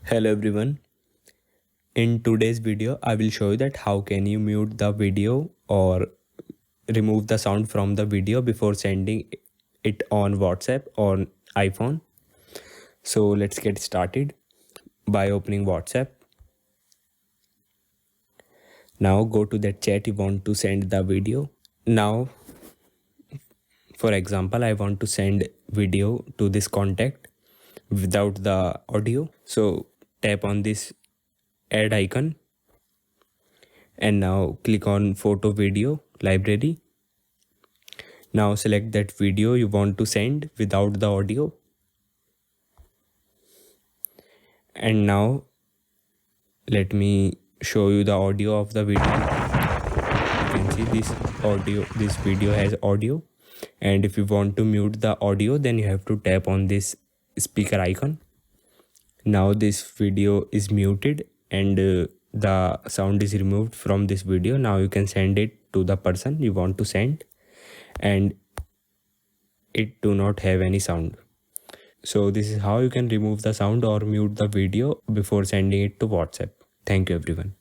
Hello everyone. In today's video, I will show you that how can you mute the video or remove the sound from the video before sending it on WhatsApp or iPhone. So let's get started by opening WhatsApp. Now go to that chat you want to send the video. Now, for example, I want to send video to this contact without the audio. So tap on this add icon and now click on photo video library. Now select that video you want to send without the audio. And now let me show you the audio of the video. You can see this video has audio. And if you want to mute the audio, then you have to tap on this speaker icon. Now this video is muted and the sound is removed from this video. Now you can send it to the person you want to send and it do not have any sound. So this is how you can remove the sound or mute the video before sending it to WhatsApp. Thank you everyone.